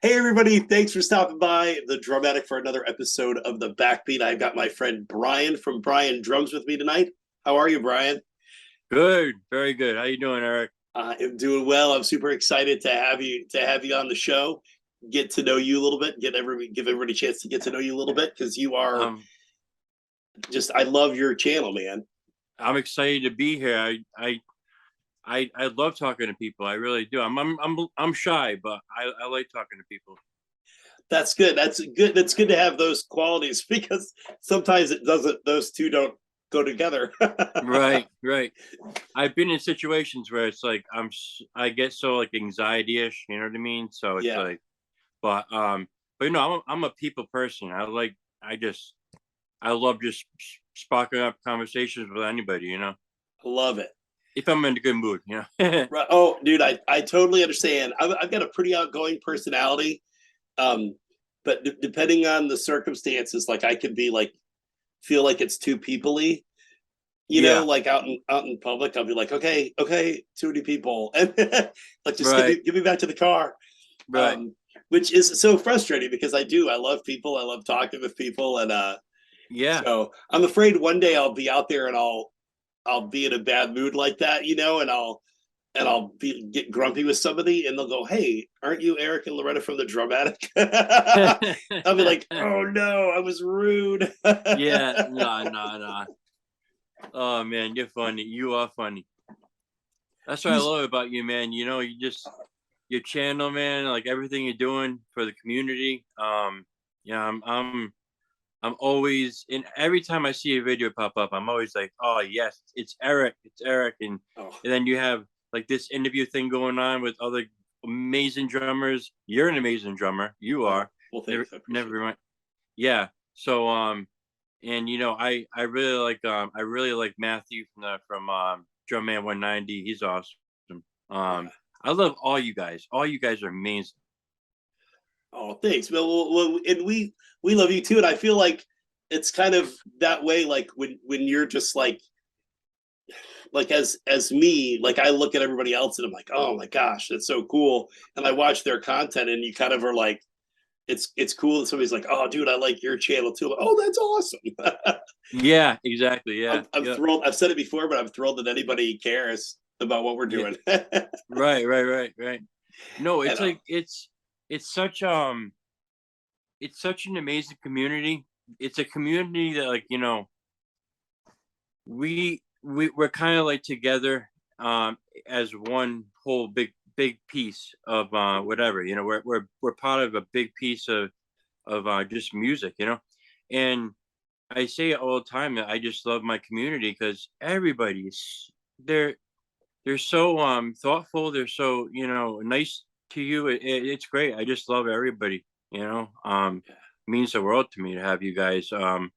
Hey everybody, thanks for stopping by the Dramatic for another episode of the Backbeat. I've got my friend Bryan from Bryan Drums with me tonight. How are you, Bryan? Good, very good. How you doing, Eric? I'm doing well. I'm super excited to have you on the show. Get to know you a little bit. Give everybody a chance to get to know you a little bit because you are Um, just. I love your channel, man. I'm excited to be here. I love talking to people. I really do. I'm shy, but I like talking to people. That's good. That's good. That's good to have those qualities because sometimes it doesn't. Those two don't go together. Right, right. I've been in situations where it's like I get so like anxiety-ish, you know what I mean? So it's Yeah, like, but but I'm a people person. I just I love just sparking up conversations with anybody, I love it. if I'm in a good mood, Right. Oh, dude, I totally understand. I've got a pretty outgoing personality, um, but depending on the circumstances, like I could be like feel like it's too peoply, Yeah, like out in public, I'll be like, okay, okay, too many people, and like just right, give me back to the car, right. um, which is so frustrating because I love people, I love talking with people, and Yeah. so I'm afraid one day I'll be out there and I'll be in a bad mood like that, and I'll be get grumpy with somebody, and they'll go, "Hey, aren't you Eric and Loretta from the Dramatic?" I'll be like, "Oh no, I was rude." Yeah, no, no, no. Oh man, you're funny. You are funny. That's what I Who's love about you, man. Your channel, man, like everything you're doing for the community. Yeah, I'm always, and every time I see a video pop up, I'm always like, oh yes, it's Eric, oh and then you have like this interview thing going on with other amazing drummers. You're an amazing drummer. You oh are. well, Never, thanks, I appreciate never that. mind. Yeah. So and I really like Matthew from Drumman 190. He's awesome. Yeah. Um, I love all you guys. All you guys are amazing. Oh, thanks. And we love you too, and I feel like it's kind of that way. Like when you're just like as me, like I look at everybody else and I'm like, oh my gosh, that's so cool, and I watch their content, and you kind of are like, it's cool that somebody's like, oh, dude, I like your channel too. Like, oh, that's awesome. Yeah, exactly. Yeah, I'm yeah. thrilled. I've said it before, but I'm thrilled that anybody cares about what we're Yeah. doing. Right, right, right, right. No, And it's like it's such it's such an amazing community. It's a community that like, we're kind of like together as one whole big piece of whatever, we're part of a big piece of just music, and I say it all the time that I just love my community because everybody's they're they're so thoughtful, they're so nice to you. It's great. I just love everybody, means the world to me to have you guys on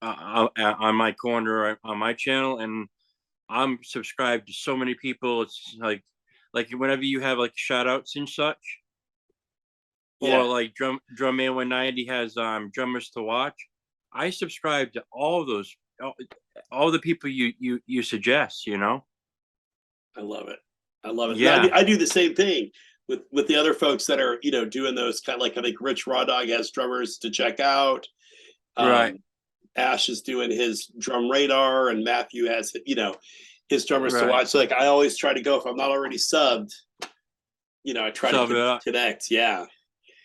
my corner on my channel, and I'm subscribed to so many people. It's like whenever you have like shout outs and such, or yeah, like Drum Man 190 has drummers to watch. I subscribe to all those all the people you suggest, I love it. I love it. And Yeah, I do the same thing with the other folks that are doing those kind of like I think Rich Raw Dog has drummers to check out. right, Um, Ash is doing his drum radar, and Matthew has his drummers to right. watch. So like I always try to go if I'm not already subbed. I try to Sub it up. connect. Yeah,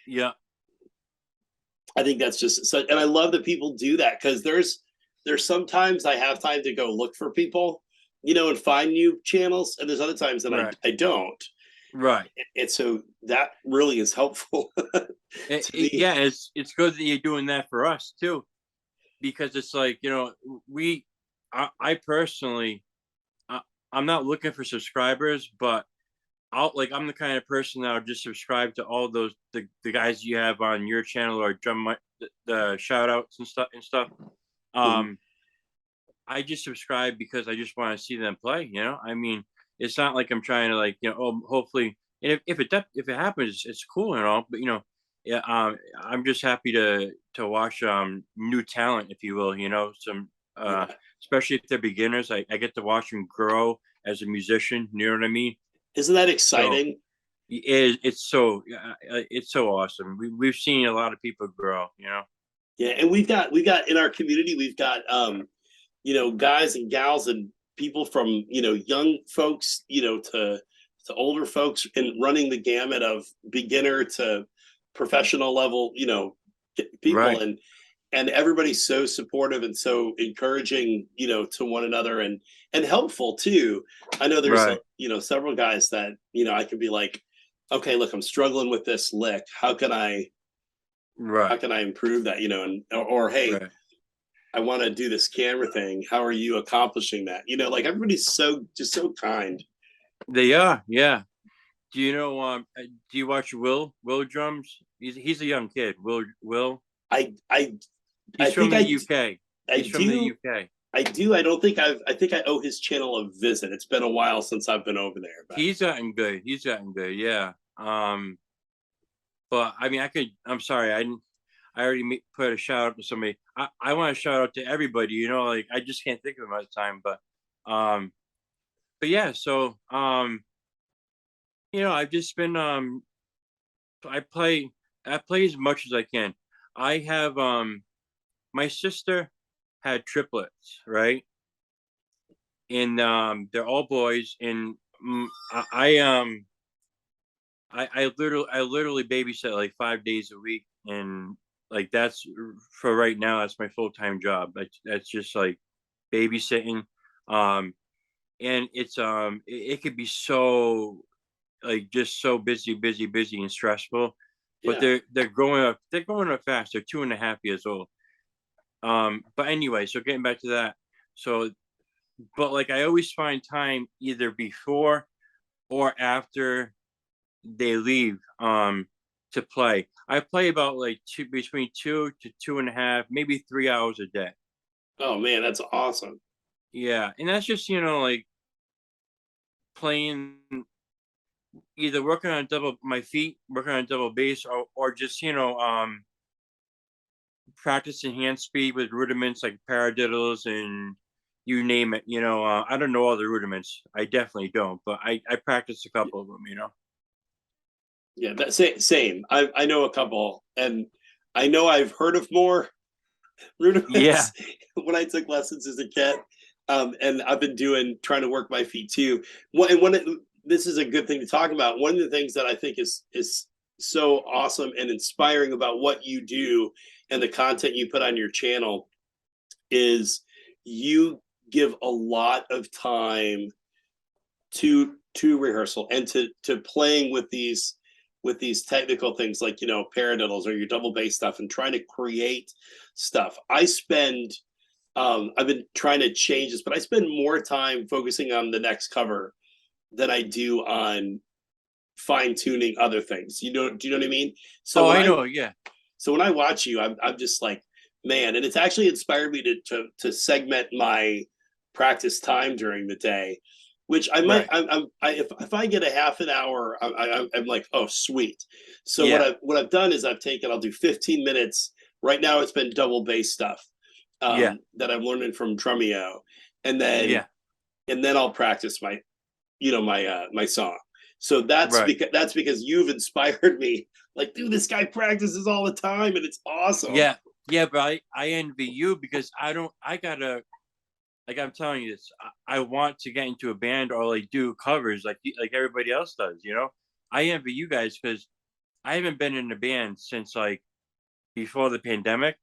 Yeah. I think that's just so, and I love that people do that because there's sometimes I have time to go look for people, and find new channels, and there's other times that Right. I don't, Right. and so that really is helpful to me. Yeah, it's good that you're doing that for us too, because it's like we, I personally, I, I'm not looking for subscribers, but I'm the kind of person that will just subscribe to all those the guys you have on your channel or the shout outs and stuff. Mhm. Um, I just subscribe because I just want to see them play. I mean, it's not like I'm trying to like oh, hopefully, and if it happens, it's cool and all. But yeah, I'm just happy to watch new talent, if you will. Some Yeah, especially if they're beginners. I get to watch them grow as a musician. You know what I mean? isn't that So exciting? It's so awesome. We've seen a lot of people grow, you know. Yeah, and we've got in our community, we've got guys and gals and people from young folks, to older folks, and running the gamut of beginner to professional level, people, Right, and everybody's so supportive and so encouraging, to one another, and helpful too. I know there's right, several guys that I can be like, okay, look, I'm struggling with this lick. How right, can I improve that? Or hey, right. I want to do this camera thing. How are you accomplishing that? Like everybody's so kind. They are, yeah. Do you know? Do you watch Will Drums? He's a young kid. Will. I I I He's from think the UK. I He's from the do UK. I do. I don't think I think I owe his channel a visit. It's been a while since I've been over there, but He's gotten good. He's gotten good. Yeah. But I mean, I'm sorry. I already put a shout out to somebody. I want to shout out to everybody. You know, like I just can't think of them at the time. Um, but yeah. So I've just been I play I play as much as I can. I have my sister had triplets, right? And they're all boys, and I literally babysit like 5 days a week, and like that's for right now. That's my full time job. That's just like babysitting, um, and it could be so like just so busy, busy, busy, and stressful. But yeah, they're growing up. They're growing up fast. They're 2.5 years old. But anyway, so getting back to that. So, but like I always find time either before or after they leave to play. I play about like between 2 to 2.5, maybe 3 hours a day. oh man, that's awesome. Yeah, and that's just like playing, either working on double my feet, working on double bass, or just practicing hand speed with rudiments like paradiddles and you name it. I don't know all the rudiments. I definitely don't, but I practice a couple of them. Yeah, that same. I know a couple, and I know I've heard of more Yeah, rudiments when I took lessons as a kid. And I've been trying to work my feet too. This is a good thing to talk about. One of the things that I think is so awesome and inspiring about what you do and the content you put on your channel is you give a lot of time to rehearsal and to playing with these technical things like paradiddles or your double bass stuff, and trying to create stuff. I've been trying to change this, but I spend more time focusing on the next cover than I do on fine tuning other things. Do you know what I mean? So oh, when I I know. Yeah, so when I watch you, I'm just like, man, and it's actually inspired me to segment my practice time during the day, which I might right. if I get a half an hour, I'm like, oh sweet. So Yeah, what I've done is I'll do 15 minutes. Right now it's been double bass stuff, yeah, that I'm learning from Drumeo, and then yeah, I'll practice my song. So that's right. because you've inspired me. Like, dude, this guy practices all the time, and it's awesome. Yeah, yeah, but I envy you because I don't. I gotta, like I'm telling you this. I want to get into a band or like do covers like everybody else does. I envy you guys because I haven't been in a band since like before the pandemic.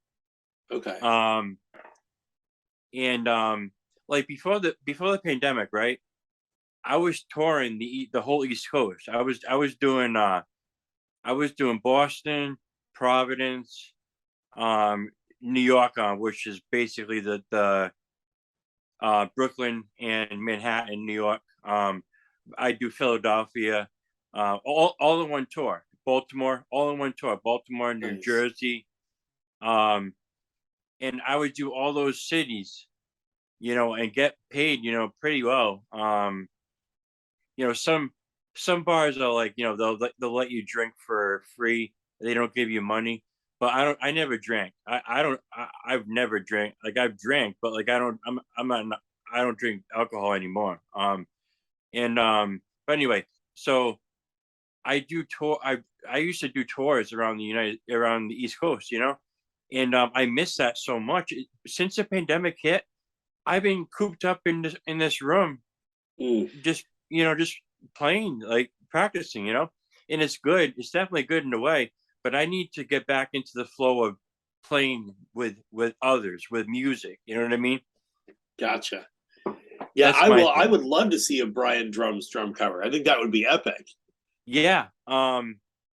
Okay. Um, and like before the pandemic, right? I was touring the whole East Coast. I was doing Boston, Providence, um, New York, which is basically the Brooklyn and Manhattan, New York. I do Philadelphia, all in one tour. Baltimore, all in one tour. Baltimore, New Nice. Jersey, um, and I would do all those cities, and get paid, pretty well. Some bars are like, they'll let you drink for free. They don't give you money, but I never drank. I've never drank. Like I've drank, but like I'm not. I don't drink alcohol anymore. But anyway, so I do tour. I used to do tours around the East Coast, and I miss that so much. Since the pandemic hit, I've been cooped up in this room, Mm, just playing, like practicing, and it's good. It's definitely good in a way, but I need to get back into the flow of playing with others, with music. You know what I mean? gotcha. Yeah, That's my I thing. would love to see a Bryan Drums drum cover. I think that would be epic. Yeah. I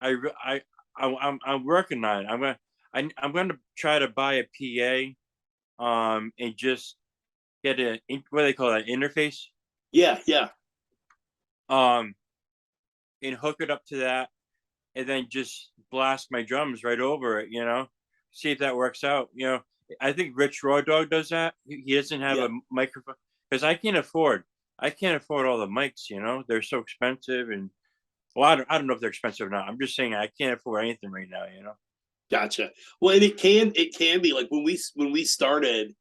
re- I'm working on it. I'm gonna try to buy a PA, and just get what do they call that, interface, Yeah, yeah. um, and hook it up to that, and then just blast my drums right over it. See if that works out. I think Rich Raw Dog does that. He doesn't have Yeah. a microphone because I can't afford all the mics. They're so expensive, and well, I don't know if they're expensive or not. I'm just saying I can't afford anything right now. Gotcha. Well, and it can be like when we started,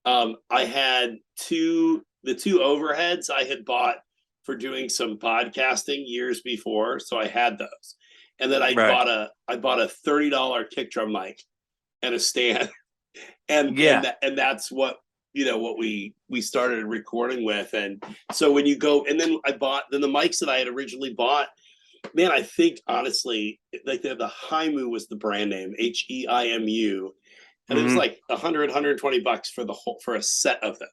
I had the two overheads I had bought for doing some podcasting years before, so I had those. And then Right. I bought a $30 kick drum mic and a stand. Yeah. And that's what we started recording with. And so when you go, and then the mics that I had originally bought, man, I think honestly, like the Haimu was the brand name, Heimu, and it was Hmm. like 120 bucks for a set of them.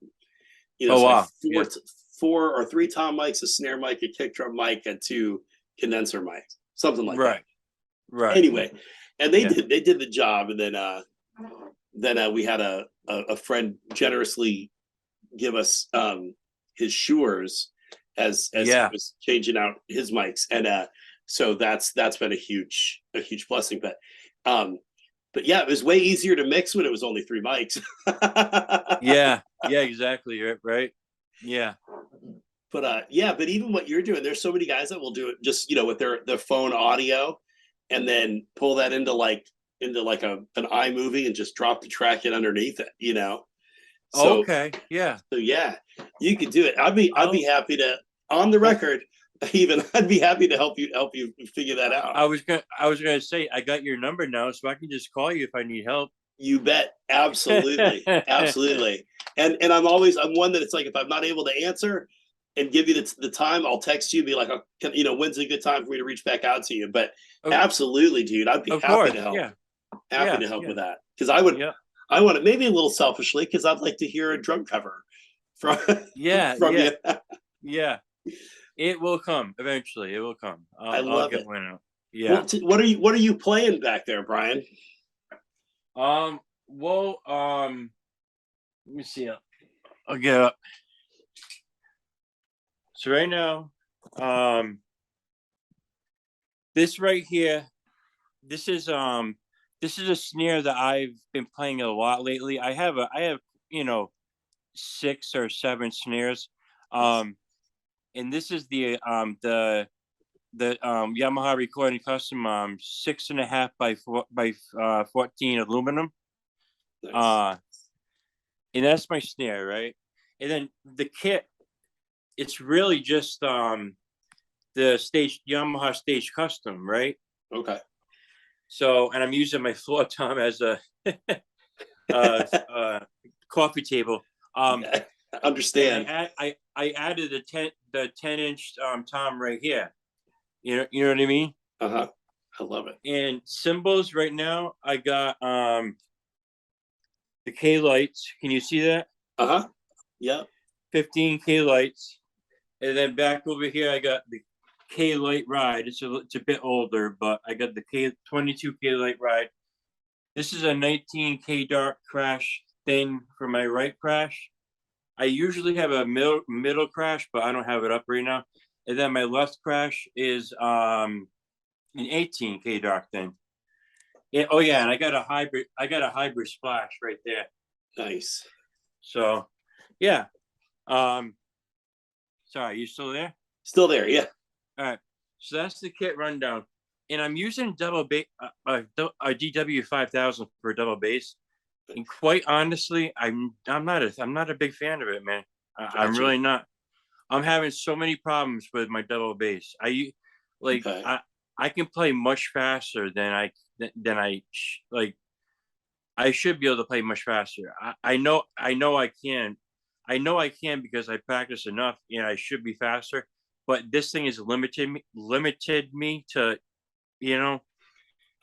Oh So I had wow. Yeah. four or three tom mics, a snare mic, a kick drum mic, and two condenser mics, something like that. Right. Right. Anyway, and they Yeah. did the job, and then we had a friend generously give us his Shure as he Yeah. was changing out his mics, and so that's been a huge blessing. But yeah, it was way easier to mix when it was only three mics. Yeah. Yeah. Exactly. Right. Right. Yeah. But yeah, but even what you're doing, there's so many guys that will do it just with their phone audio, and then pull that into like an iMovie and just drop the track in underneath it. Oh, So okay. Yeah. So yeah, you could do it. I'd be I'll. happy to, on the Well, record, even I'd be happy to help you figure that out. I was gonna say I got your number now, so I can just call you if I need help. You bet, absolutely, absolutely. And I'm one that it's like if I'm not able to answer and give you the time, I'll text you, be like, when's a good time for me to reach back out to you? But of, absolutely, dude, I'd be of happy to course. help. Yeah. Happy Yeah. to help Yeah. with that because I would. Yeah. I want it maybe a little selfishly because I'd like to hear a drum cover from Yeah. from Yeah. you. Yeah. It will come eventually. It will come. I I'll love get it. one out. Well, Yeah. what are you playing back there, Bryan? Well, let me see. I'll get up. So right now, um, this right here, this is this is a snare that I've been playing a lot lately. I have you know 6 or 7 snares, um, and this is the Yamaha Recording Custom 6.5 by 14 aluminum. Nice. Uh, and that's my snare, right? And then the kit, it's really just the stage Yamaha Stage Custom, right? Okay. So, and I'm using my floor tom as a uh, uh, coffee table. Yeah, And I understand. add, I added the 10-inch tom right here. You know what I mean? Uh-huh. I love it. And cymbals right now, I got the K lights. Can you see that? Uh-huh. Yeah. 15 K lights. And then back over here, I got the K light ride. It's a bit older, but I got the K 22 K light ride. This is a 19 K dark crash thing for my right crash. I usually have a middle crash, but I don't have it up right now. And then my left crash is an 18 K dark thing. Yeah, oh yeah, and I got a hybrid. I got a hybrid splash right there. Nice. So, yeah. Um, sorry, you still there? Still there. Yeah. All right. So that's the kit rundown, and I'm using double bass, a DW 5000 for a double bass. And quite honestly, I'm not a big fan of it, man. I'm Gotcha. really not. I'm having so many problems with my double bass. Like Okay. I can play much faster like I should be able to play much faster. I know I can. I know I can because I practice enough and I should be faster. But this thing has limited me to, you know,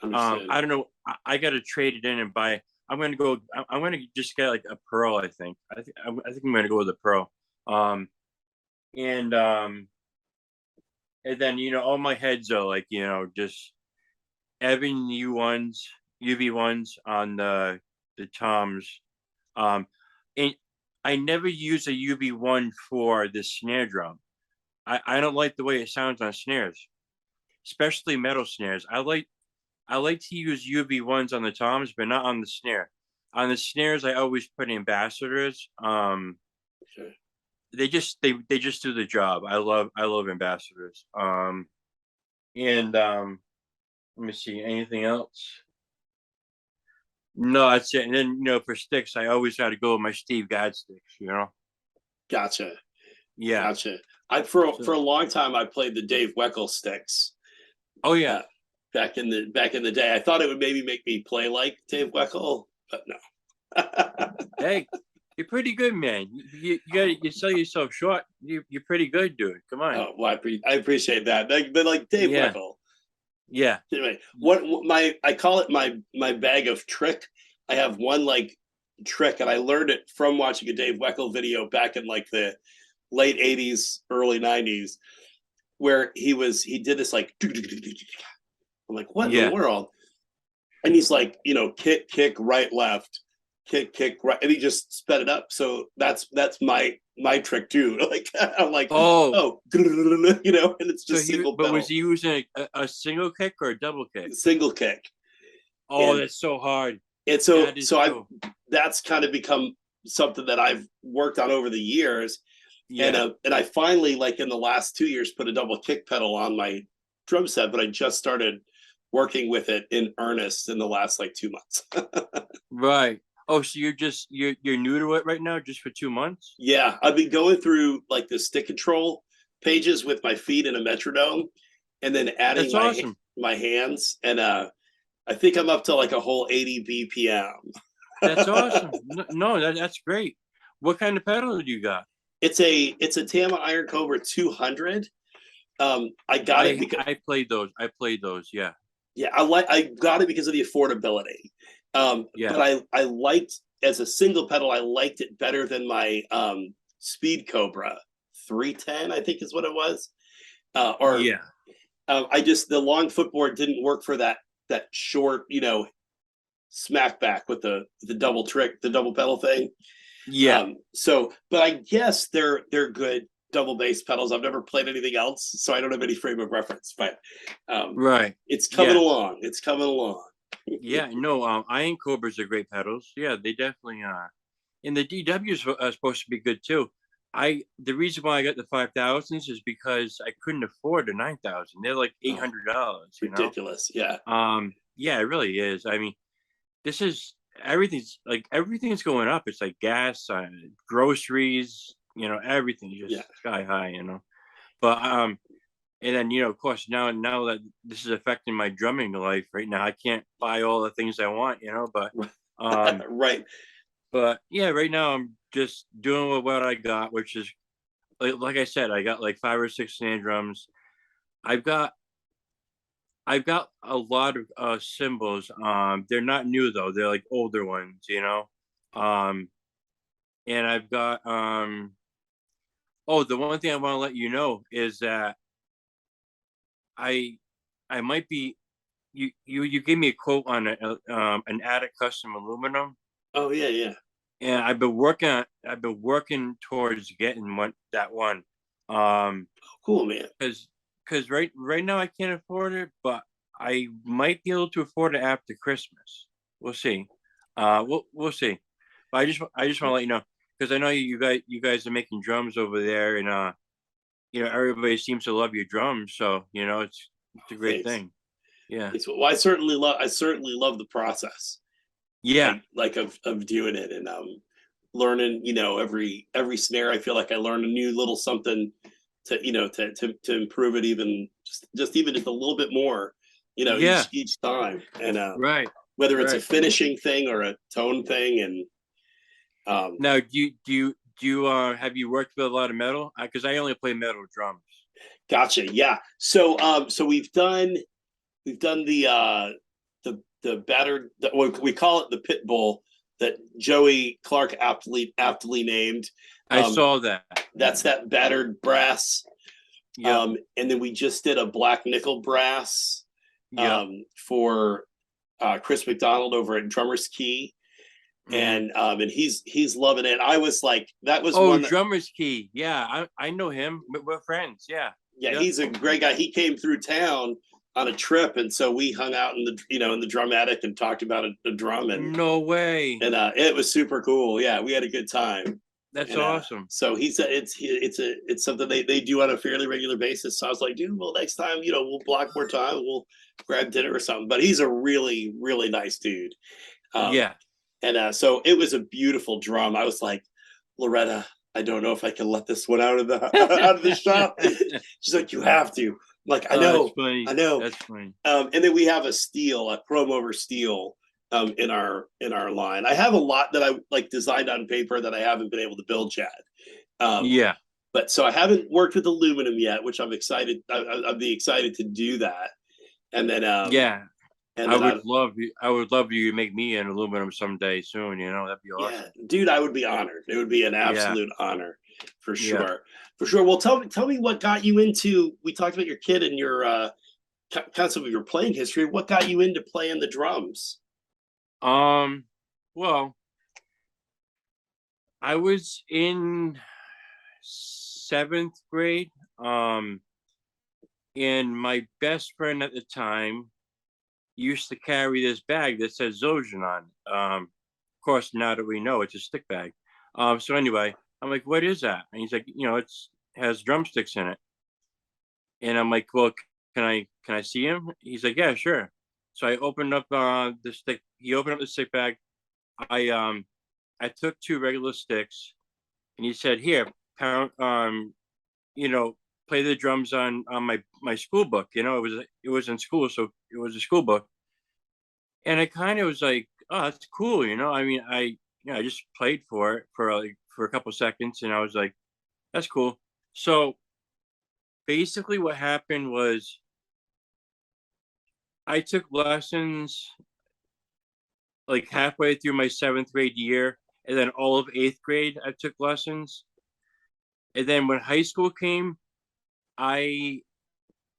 Understood. I don't know. I got to trade it in and buy. I'm gonna go. I'm gonna just get like a Pro. I think. I think I'm gonna go with a Pro. Um, and and then all my heads are like just Evan UV1s on the toms. And I never use a UV1 for the snare drum. I don't like the way it sounds on snares, especially metal snares. I like to use UV1s on the toms, but not on the snare. On the snares, I always put ambassadors. Sure. They just do the job. I love ambassadors. And let me see anything else. No, that's it. And then for sticks, I always got to go with my Steve Gadd sticks. Gotcha. Yeah. Gotcha. For So, a long time I played the Dave Weckl sticks. oh yeah, Uh, back in the day. I thought it would maybe make me play like Dave Weckl, but no. hey, you're pretty good, man. You got you sell yourself short. You're pretty good, dude. Come on. Oh, well, I appreciate that. But like Dave Yeah, Weckl. yeah, Anyway, what my I call it my bag of trick. I have one like trick, and I learned it from watching a Dave Weckl video back in like the late '80s, early '90s, where he did this like. I'm like, what in the yeah. world? And he's like, kick, right, left, kick, right, and he just sped it up. So that's my trick too. Like I'm like, Oh, oh, and it's so just single but was pedal, he using a single kick or a double kick? single kick, Oh, and that's so hard. and so That is so I so. that's kind of become something that I've worked on over the years, and Yeah, and I finally like in the last 2 years put a double kick pedal on my drum set, but I just started working with it in earnest in the last like 2 months. right. Oh, so you're new to it right now, just for 2 months? Yeah, I've been going through like the stick control pages with my feet and a metronome, and then adding That's awesome. my hands, and I think I'm up to like a whole 80 BPM. That's awesome. No, that's great. What kind of pedal do you got? It's a Tama Iron Cobra 200. I got it because I played those. I played those. Yeah, yeah, I got it because of the affordability. yeah, But I liked as a single pedal, I liked it better than my Speed Cobra 310, I think is what it was. Or yeah, I just the long footboard didn't work for that short, smack back with the double trick, the double pedal thing. yeah. But I guess they're good double bass pedals. I've never played anything else, so I don't have any frame of reference. But Right. it's coming Yeah, along. It's coming along. yeah. No, Iron Cobras are great pedals. Yeah, they definitely are. And the DWs are supposed to be good too. The reason why I got the 5,000s is because I couldn't afford the 9,000. They're like Oh, $800. ridiculous. Yeah. Yeah, it really is. I mean, this is everything's going up. It's like gas, groceries, everything Yeah. just sky high. But and then of course now that this is affecting my drumming life right now, I can't buy all the things I want. Um, Right. but yeah, right now I'm just doing with what I got, which is like I said, I got like 5 or 6 snare drums. I've got I've got a lot of cymbals. They're not new though. They're like older ones. Um, and I've got oh, the one thing I want to let you know is that I I might be you gave me a quote on an attic custom aluminum, Oh yeah, yeah. and I've been working towards getting that one. Cool, man. Because right now I can't afford it, but I might be able to afford it after Christmas. We'll see. We'll see. But I just want to let you know, because I know you guys are making drums over there, and everybody seems to love your drums, so it's a great Thanks. thing. Yeah. Thanks. Well, I certainly love the process. Yeah. Like of doing it, and learning, every snare I feel like I learn a new little something to to improve it just even just a little bit more, you know, Yeah. each time. And Right. whether it's a Right. finishing thing or a tone thing. And Now, do you have you worked with a lot of metal? Because I only play metal drums. gotcha. Yeah. So we've done the battered, we call it the pit bull that Joey Clark aptly named. I saw that. That's that battered brass. Yep. And then we just did a black nickel brass Yep. for Chris McDonald over at Drummer's Key. Mhm. And he's loving it. I was like, that was Oh, one that, Drummer's Key. Yeah, I know him. We're friends. Yeah. yeah, Yep. he's a great guy. He came through town on a trip, and so we hung out in the drum attic and talked about a drum, No way. and it was super cool. Yeah, we had a good time. That's And awesome. so it's something they do on a fairly regular basis. So I was like, dude, well, next time, we'll block more time, we'll grab dinner or something. But he's a really, really nice dude. Yeah. And so it was a beautiful drum. I was like, Loretta, I don't know if I can let this one out of the out of the shop. She's like, you have to. I'm like, I That's know, funny. I know. That's funny. And then we have a chrome over steel in our line. I have a lot that I like designed on paper that I haven't been able to build yet. Yeah. But so I haven't worked with aluminum yet, which I'm excited. I'd be excited to do that. And then Yeah. and I then would love you. I would love you to make me an aluminum someday soon. That'd be yeah, awesome. dude, I would be honored. It would be an Yeah. absolute honor for Yeah. sure. For sure. Well, tell me what got you into. We talked about your kid and your kind of some of your playing history. What got you into playing the drums? Well, I was in seventh grade. And my best friend at the time used to carry this bag that says Zildjian on it. Of course, now that we know, it's a stick bag. So anyway, I'm like, what is that? And he's like, it's has drumsticks in it. And I'm like, well, can I see him? He's like, yeah, sure. So I opened up the stick. He opened up the stick bag. I took two regular sticks, and he said, here, pound, play the drums on my school book. It was in school, so it was a school book. And I kind of was like, oh, that's cool. I mean, I just played for it for a couple seconds, and I was like, that's cool. So basically what happened was I took lessons like halfway through my seventh grade year, and then all of eighth grade I took lessons. And then when high school came, I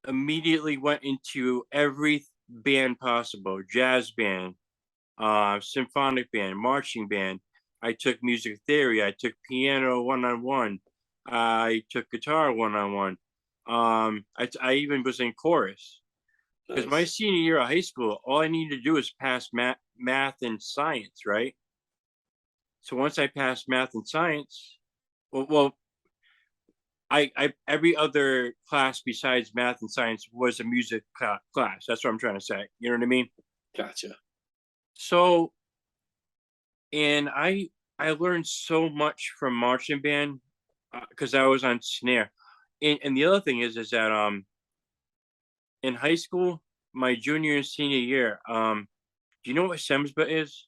immediately went into every band possible: jazz band, symphonic band, marching band. I took music theory. I took piano 1-on-1. I took guitar 1-on-1. I even was in chorus because my Nice. senior year of high school, all I needed to do was pass math and science, right? So once I passed math and science, well, I every other class besides math and science was a music class. That's what I'm trying to say. You know what I mean? Gotcha. So, and I learned so much from marching band because I was on snare. And the other thing is that in high school, my junior and senior year, do you know what SEMSBA is?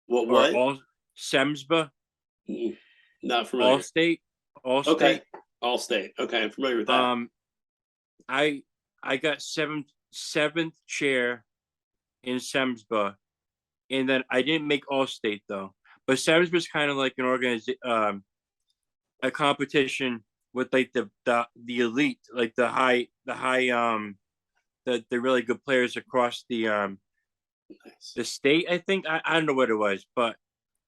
Or What? all SEMSBA, Mm, not all familiar. state, all Okay. state. All state. Okay, I'm familiar with that. Um, I I got seventh chair in SEMSBA, and then I didn't make all state though. But SEMSBA is kind of like a competition with like the elite, like the really good players across Nice. the state. I think I don't know what it was, but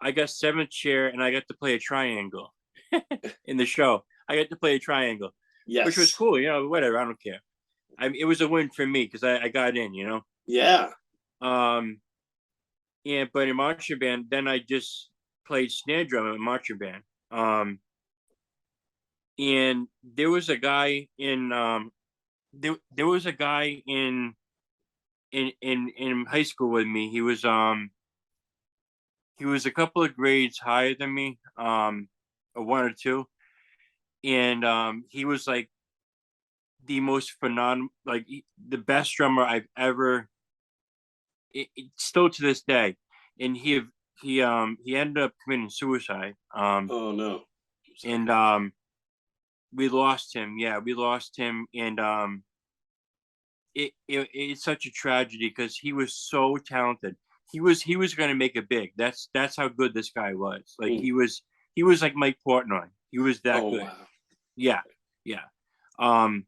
I got seventh chair and I got to play a triangle in the show. I got to play a triangle, which was Yes. cool. Whatever. I don't care. It was a win for me because I got in. Yeah. Um, but in marching band, then I just played snare drum in marching band. And there was a guy in there was a guy in high school with me. He was a couple of grades higher than me, or one or two, and he was like the most phenomenal, like the best drummer I've ever. Still to this day, and he ended up committing suicide. Oh no. Sorry. And we lost him. Yeah, we lost him, and it's such a tragedy because he was so talented. He was going to make it big. That's how good this guy was. Like Mm. he was like Mike Portnoy. He was that Oh good. wow. Yeah, yeah. Um.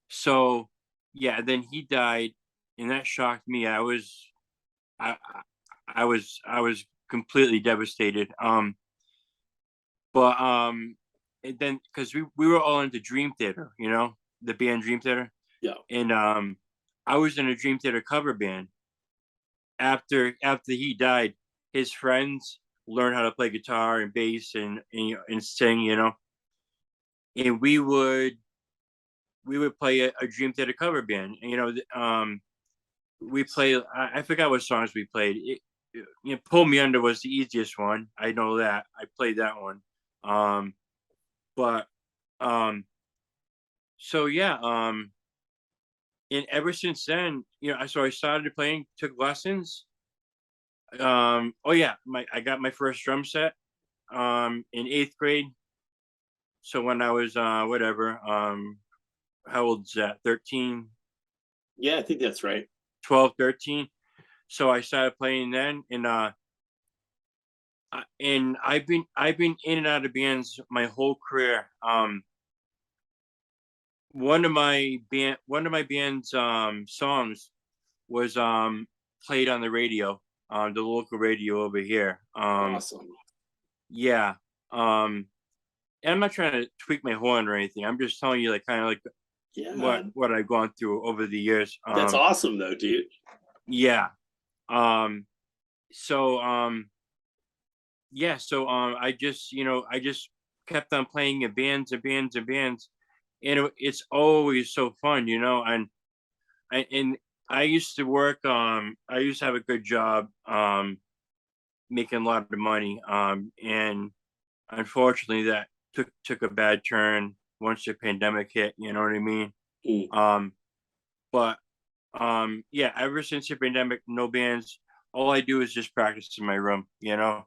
So yeah, then he died, and that shocked me. I I was completely devastated. But and then because we were all into Dream Theater, you know, the band Dream Theater, Yeah. and I was in a Dream Theater cover band. After he died, his friends learned how to play guitar and bass and sing, you know, and we would play a Dream Theater cover band. And, you know, we play. I forgot what songs we played. You know, "Pull Me Under" was the easiest one. I know that. I played that one. Um, but so yeah, and ever since then, you know, so I started playing, took lessons. Oh yeah, my I got my first drum set in 8th grade. So when I was whatever, how old is that? 13, Yeah, I think that's right. 12, 13. So I started playing then, and I've been in and out of bands my whole career. One of my band's songs was played on the radio, the local radio over here. Awesome. Yeah. Um and I'm not trying to tweak my horn or anything. I'm just telling you like kind of like Yeah. what I've gone through over the years. That's awesome though, dude. Yeah. Um so yeah, so I just, you know, I just kept on playing in bands and bands and bands, and it's always so fun, you know. And I used to work I used to have a good job making a lot of money, and unfortunately that took a bad turn once the pandemic hit, you know what I mean? Mm. um but yeah, ever since the pandemic, no bands. All I do is just practice in my room, you know.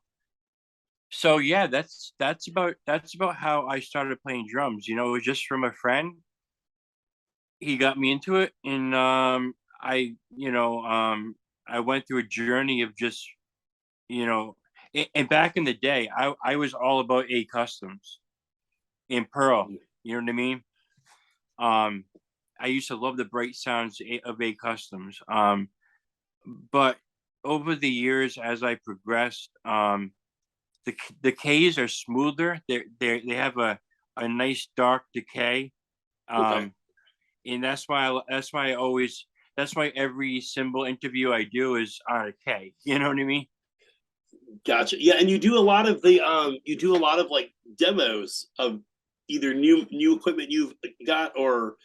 So yeah, that's about how I started playing drums. You know, it was just from a friend. He got me into it, and I, you know, I went through a journey of just, you know, and back in the day, I was all about A customs in Pearl. You know what I mean? Um, I used to love the bright sounds of A customs. But over the years, as I progressed, the K's are smoother. They have a nice dark decay. Okay. Um, and that's why every cymbal interview I do is on a K. You know what I mean? Gotcha. Yeah, and you do a lot of the you do a lot of like demos of either new equipment you've got or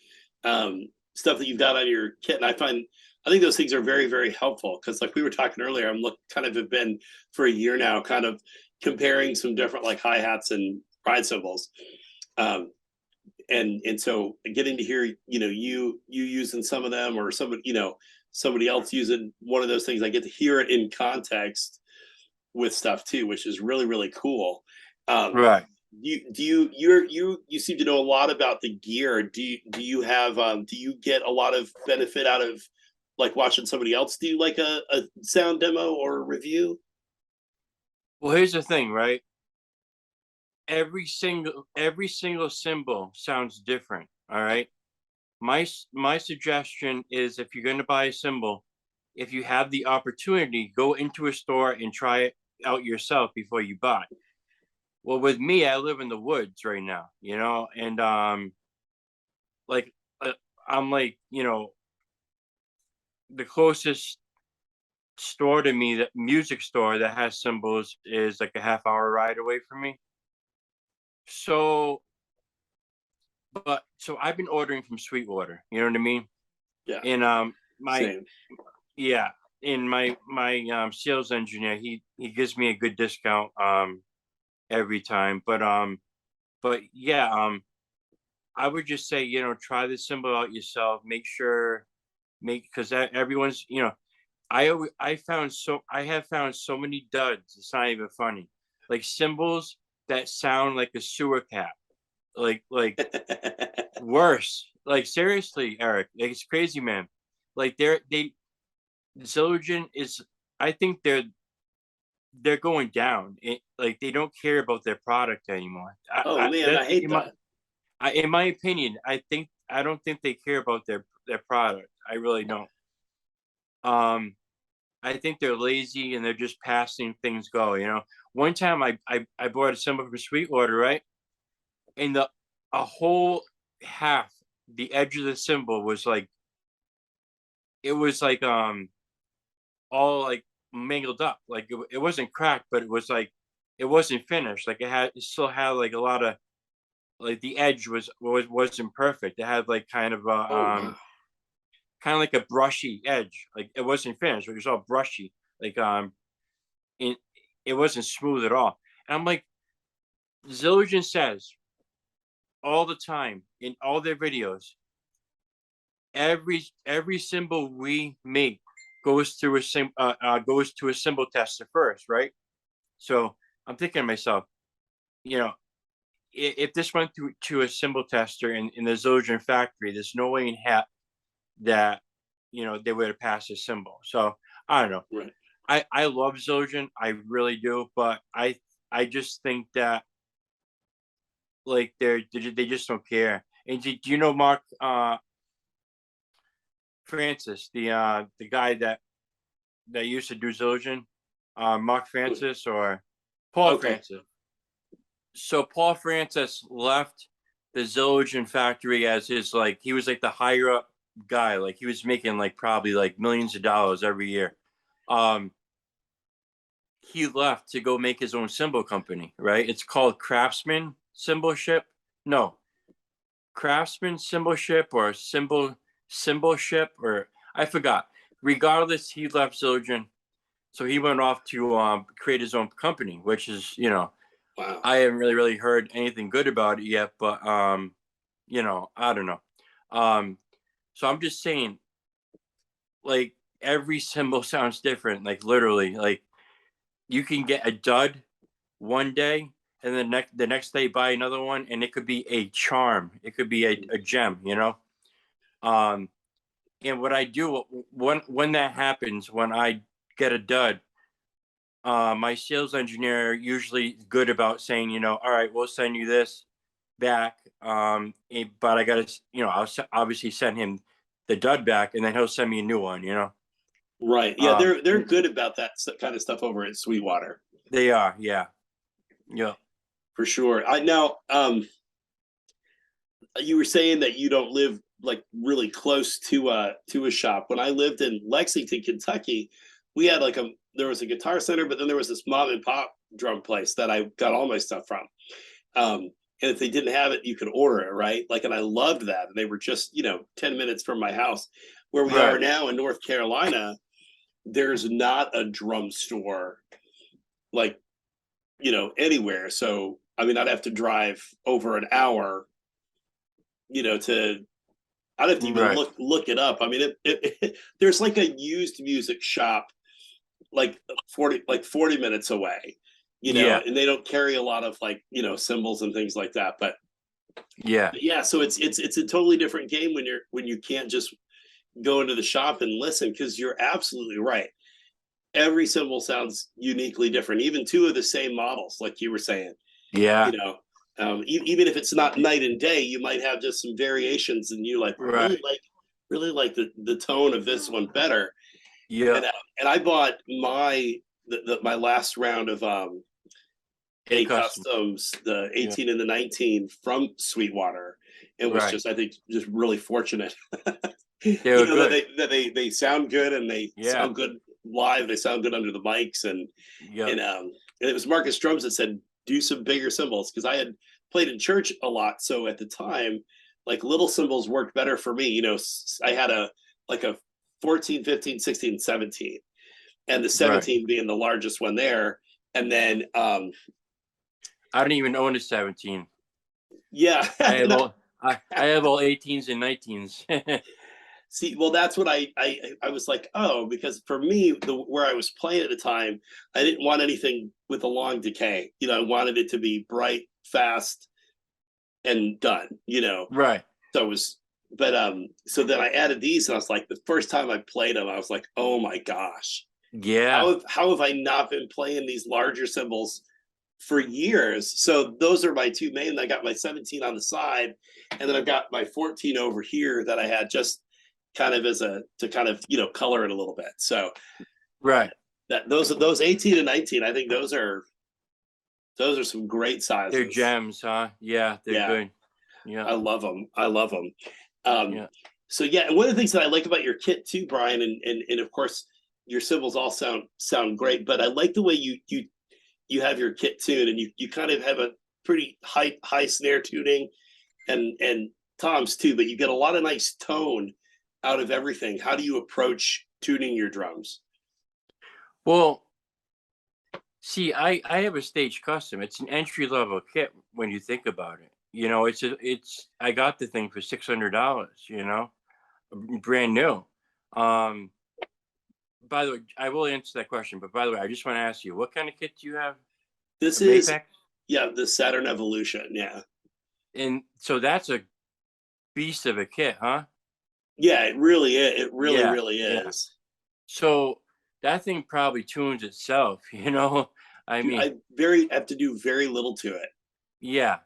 stuff that you've got on your kit. And I think those things are very, very helpful because like we were talking earlier, kind of have been for a year now, kind of comparing some different like hi-hats and ride cymbals. Um, and so getting to hear, you know, you using some of them or somebody, you know, somebody else using one of those things, I get to hear it in context with stuff too, which is really, really cool. Um, Right. you seem to know a lot about the gear. Do you have do you get a lot of benefit out of like watching somebody else do like a sound demo or review? Well, here's the thing, right? Every single cymbal sounds different. All right. My suggestion is if you're going to buy a cymbal, if you have the opportunity, go into a store and try it out yourself before you buy. Well, with me, I live in the woods right now, you know, and like uh, I'm like, you know, the closest store to me, that music store that has cymbals, is like a half-hour ride away from me. So, so I've been ordering from Sweetwater, you know what I mean? Yeah, And my same. yeah, and my sales engineer, he gives me a good discount every time. But yeah, I would just say, you know, try the cymbal out yourself. Make sure, because everyone's, you know, I have found so many duds. It's not even funny. Like cymbals that sound like a sewer cap, like worse. Like seriously, Eric, like it's crazy, man. Like Zildjian is, I think they're going down. Like they don't care about their product anymore. Oh man, That's I hate that. in my opinion. I don't think they care about their product. I really don't. I think they're lazy and they're just passing things go. You know, one time I bought a cymbal from Sweetwater, right, and a whole half the edge of the cymbal was like, it was like all like mangled up. Like it wasn't cracked, but it was like it wasn't finished. Like it still had like a lot of, like the edge wasn't perfect. It had like kind of a Oh wow. kind of like a brushy edge. Like it wasn't finished. It was all brushy. Like it, it wasn't smooth at all. And I'm like, Zildjian says all the time in all their videos, every cymbal we make goes through goes to a cymbal tester first, right? So I'm thinking to myself, you know, if this went through to a cymbal tester in the Zildjian factory, there's no way in heck that, you know, they would have passed a cymbal. So I don't know. Right. I love Zildjian, I really do, but I just think that like they just don't care. And do you know Mark Francis, the guy that used to do Zildjian, Mark Francis or Paul Okay. Francis? So Paul Francis left the Zildjian factory as his, like, he was like the higher up guy, like he was making like probably like millions of dollars every year. Um, he left to go make his own cymbal company, right? It's called Craftsman Cymbalship. No, Craftsman Cymbalship or Cymbalship, or I forgot. Regardless, he left Zildjian, so he went off to create his own company, which is, you know, Wow. I haven't really heard anything good about it yet, but you know, I don't know. Um, so I'm just saying, like every cymbal sounds different, like literally, like you can get a dud one day and the next day buy another one and it could be a charm. It could be a gem, you know? Um, and what I do when that happens, when I get a dud, my sales engineer usually good about saying, you know, all right, we'll send you this back. But I gotta, you know, obviously send him the dud back, and then he'll send me a new one. You know. Right. Yeah, they're good about that kind of stuff over at Sweetwater. They are, yeah, yeah. For sure. I now you were saying that you don't live like really close to a shop. When I lived in Lexington, Kentucky, we had like there was a guitar center, but then there was this mom and pop drum place that I got all my stuff from. And if they didn't have it, you could order it, right? Like, and I loved that. And they were just, 10 minutes from my house. Where we are Right. now in North Carolina, there's not a drum store like, anywhere. So, I mean, I'd have to drive over an hour, to I'd have to even Right. look it up. I mean, there's like a used music shop like 40 minutes away, Yeah. and they don't carry a lot of like, cymbals and things like that. But Yeah. yeah, so it's a totally different game when you can't just go into the shop and listen, because you're absolutely right. Every cymbal sounds uniquely different, even two of the same models, like you were saying. Yeah. You know, even if it's not night and day, you might have just some variations, and you like Right. really like the tone of this one better. Yeah. And I bought my last round of A A custom. customs, the Yeah. 18 and the 19 from Sweetwater. It was Right. just, I think, just really fortunate. They were good. They sound good, and they Yeah. sound good live. They sound good under the mics, and Yeah. and it was Marcus Drums that said do some bigger cymbals, because I had played in church a lot. So at the time, like little cymbals worked better for me. I had a 14, 15, 16, 17, and the Right. 17 being the largest one there. And then I don't even own a 17. yeah, I have and all. I have all 18s and 19s. See, well, that's what I was like, oh, because for me, where I was playing at the time, I didn't want anything with a long decay. You know, I wanted it to be bright, fast, and done. You know, Right. so it was, but so then I added these, and I was like, the first time I played them, I was like, oh my gosh, Yeah. how have I not been playing these larger cymbals for years? So those are my two main. I got my 17 on the side, and then I've got my 14 over here that I had just kind of as a to kind of color it a little bit. So Right. that those 18 and 19, I think those are some great They're sizes. gems, huh? Yeah, they're Yeah, good. Yeah. I love them. I love them. Um, Yeah. so yeah, and one of the things that I like about your kit too, Bryan, and of course your cymbals all sound great, but I like the way you have your kit tuned, and you kind of have a pretty high snare tuning and toms too, but you get a lot of nice tone out of everything. How do you approach tuning your drums? Well, see, I have a stage custom. It's an entry level kit when you think about it. You know, it's I got the thing for $600. You know, brand new. Um, by the way, I will answer that question. But by the way, I just want to ask you, what kind of kit do you have? A This is Mapex? yeah, the Saturn Evolution. Yeah, And so that's a beast of a kit, huh? yeah, it really is. It really Yeah, really yeah. is. So that thing probably tunes itself. You know, I Dude, mean, I have to do very little to it. yeah.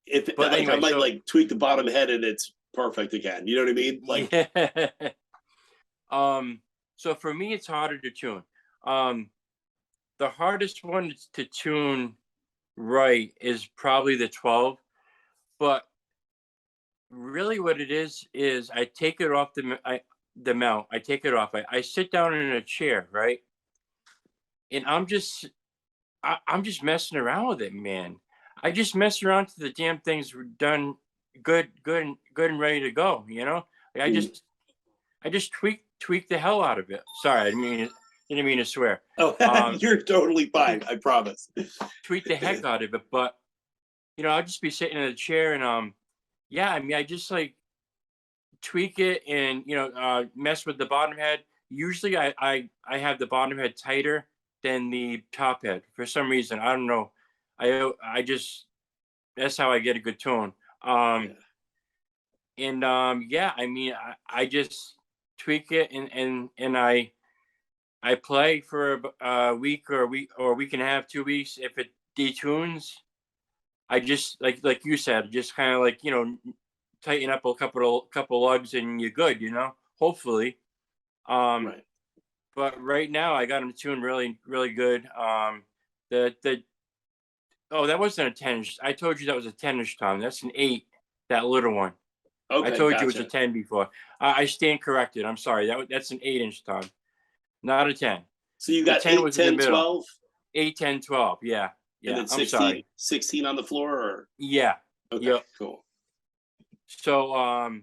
If But like I anyway, might so like tweak the bottom head and it's perfect again. You know what I mean? Like yeah. um. So for me, it's harder to tune. Um. The hardest one to tune right is probably the 12. But really, what it is I take it off the mount. I take it off. I sit down in a chair, right, and I'm just messing around with it, man. I just mess around till the damn thing's done, good and ready to go. You know, like mm. I just tweak the hell out of it. Sorry, didn't mean to swear. Oh, Um, you're totally tweak, fine. I promise. tweak the heck out of it. But I'll just be sitting in a chair and yeah, I mean, I just like tweak it and mess with the bottom head. Usually, I have the bottom head tighter than the top head for some reason. I don't know. I just that's how I get a good tone. Yeah. And yeah, I mean, I just tweak it and I play for a week or a week and a half, 2 weeks. If it detunes, I just like you said, just kind of like tighten up a couple lugs and you're good. Hopefully. Um, Right. but right now I got them tuned really good. The Oh, that wasn't a 10 inch. I told you that was a 10 inch tom. That's an 8. That little one. I Okay. told you it was a Gotcha. 10 before. I stand corrected. I'm sorry. That's an 8 inch tom, not a 10. So you The got 10 8, was in the 10, middle. 12, 8, 10, 12. Yeah. and Yeah. then I'm sorry. 16 on the floor or Yeah. okay, Yep. cool. So,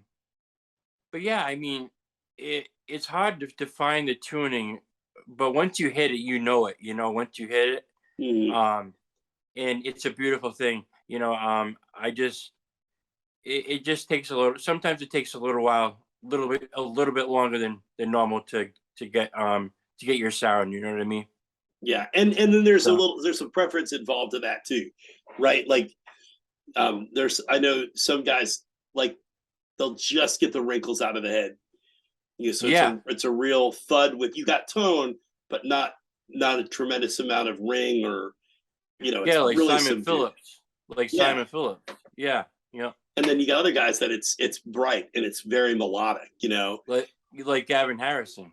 but yeah, I mean, it's hard to find the tuning, but once you hit it, it. Once you hit it, Mm. um, and it's a beautiful thing. I just it just takes a little. Sometimes it takes a little while, a little bit longer than normal to get your sound. You know what I mean? Yeah. And then So there's some preference involved in that too. Right? Like there's I know some guys like they'll just get the wrinkles out of the head. So yeah, it's a real thud with you got tone, but not a tremendous amount of ring or it's yeah, really subdued. Like Yeah. Simon Phillips. Yeah, yeah, And then you got other guys that it's bright and it's very melodic. like Gavin Harrison,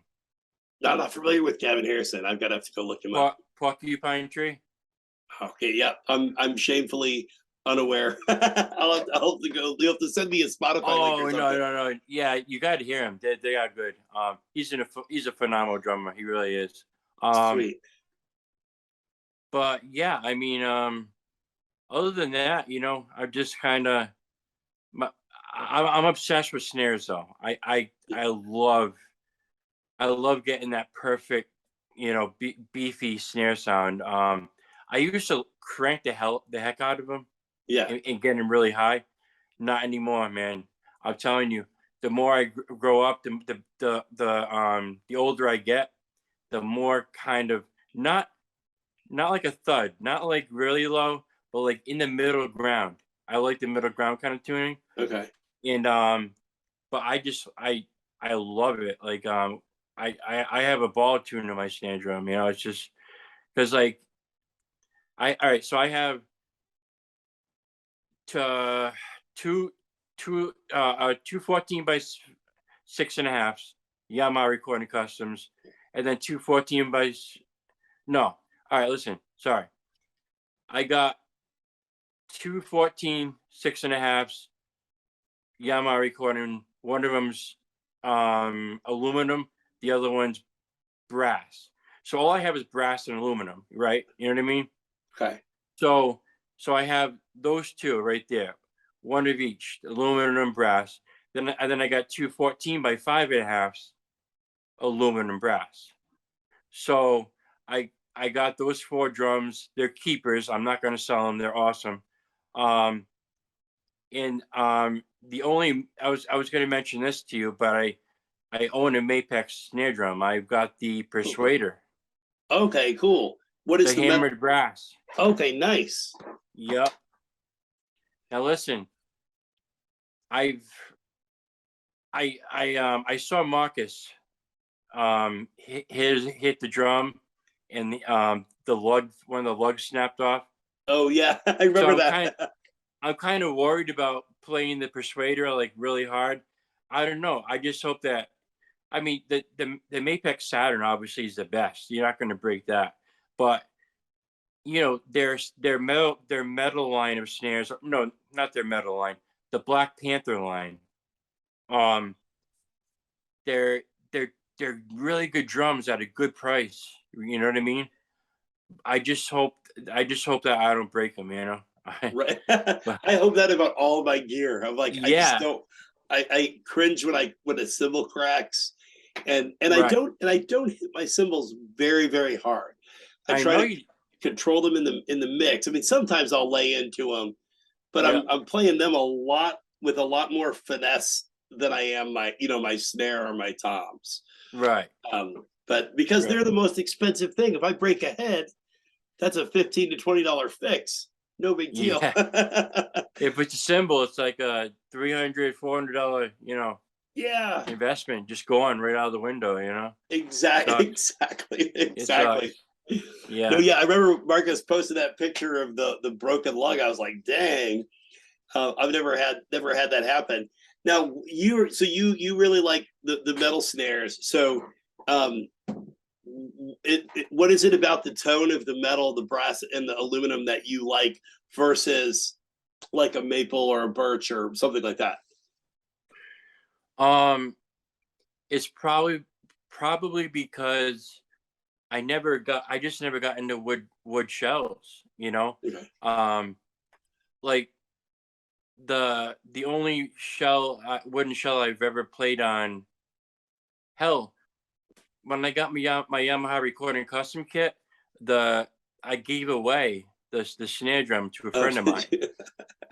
I'm not familiar with Gavin Harrison. I've got to have to go look him up. Porcupine Tree. Okay, yeah, I'm shamefully unaware. I'll have to go. You'll have to send me a Spotify link or Oh no, something. no, no. Yeah, you got to hear him. They are good. He's a phenomenal drummer. He really is. Um, Sweet. but yeah, I mean, other than that, I'm just kind of, I'm obsessed with snares though. I love getting that perfect, beefy snare sound. I used to crank the heck out of them Yeah. and get them really high. Not anymore, man. I'm telling you, the more I grow up, the older I get, the more kind of not like a thud, not like really low, but like in the middle ground. I like the middle ground kind of tuning, Okay. and but I love it. Like I have a ball tuning in my snare drum. You know, it's just because like I all right. So I have to two two 14 by 6.5 Yamaha Recording Customs, and then two 14 by no. All right, listen. Sorry, I got two 14 6.5s Yamaha Recording. One of them's aluminum. The other one's brass. So all I have is brass and aluminum, right? You know what I mean? Okay. So I have those two right there, one of each, aluminum and brass. Then I got two 14 by 5.5s, aluminum brass. So I got those four drums. They're keepers. I'm not going to sell them. They're awesome. Um, and the only I was going to mention this to you, but I own a Mapex snare drum. I've got the Persuader, Okay, cool. What the is the metal? hammered brass. Okay, nice. Yep. Now listen, I've I saw Marcus hit the drum, and the lug, one of the lugs snapped off. Oh yeah, I So remember that. I'm kind of worried about playing the Persuader like really hard. I don't know. I just hope that, I mean, the Mapex Saturn obviously is the best. You're not going to break that, but you know, their metal line of snares. No, not their metal line. The Black Panther line. Um, they're they're really good drums at a good price. You know what I mean? I just hope I just hope that I don't break them. You know. Right. But I hope that about all my gear. I'm like, I just yeah, don't. I cringe when a cymbal cracks, and right. I don't hit my cymbals very hard. I I try know to you. control them in the mix. I mean, sometimes I'll lay into them, but Yeah. I'm playing them a lot with a lot more finesse than I am my snare or my toms. Right. But because Right. they're the most expensive thing, if I break a head, that's a $15 to $20 fix. No big deal. Yeah. If it's a symbol, it's like a $300, $400, Yeah, investment just going right out of the window. exactly, Sucks. exactly, It exactly. sucks. No, Yeah. yeah, I remember Marcus posted that picture of the broken lug. I was like, dang, I've never had that happen. Now you really like the metal snares. So, um, what is it about the tone of the metal, the brass, and the aluminum that you like versus like a maple or a birch or something like that? Um, it's probably because I just never got into wood shells. Okay. Um, like the only wooden shell I've ever played on. Hell, when I got my Yamaha recording custom kit, the I gave away the snare drum to a Oh, friend of did mine. you?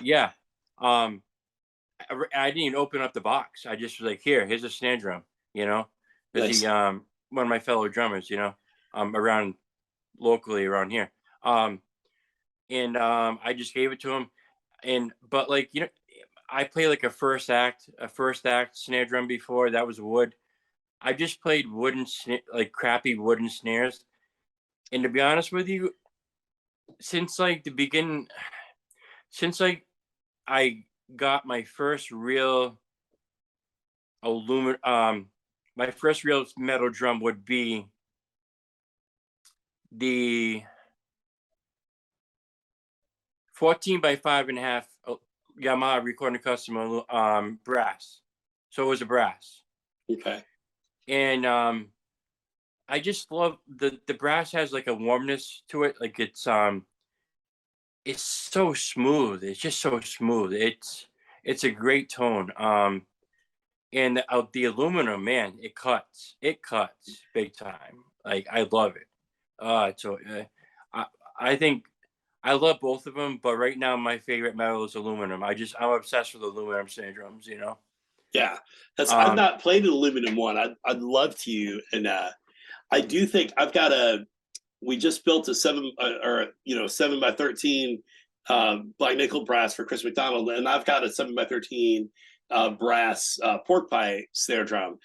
Yeah. Um, I didn't even open up the box. I just was like, here's a snare drum, because he Nice. one of my fellow drummers, around locally around here. Um, and I just gave it to him. And but like, I play like a first act snare drum before. That was wood. I just played like crappy wooden snares. And to be honest with you, since like the beginning, since like I got aluminum, my first real metal drum would be the 14 by 5.5 Yamaha Recording Custom brass. So it was a brass. Okay. And I just love the brass has like a warmness to it. Like it's so smooth. It's just so smooth. It's a great tone. And the aluminum, man, it cuts. It cuts big time. Like I love it. So I I think I love both of them, but right now my favorite metal is aluminum. I'm obsessed with aluminum snare drums. You know. Yeah, that's I've Um, not played an aluminum one. I'd love to, and I do think I've got a. We just built a 7x13 black nickel brass for Chris McDonald, and I've got a 7x13 brass pork pie snare drum,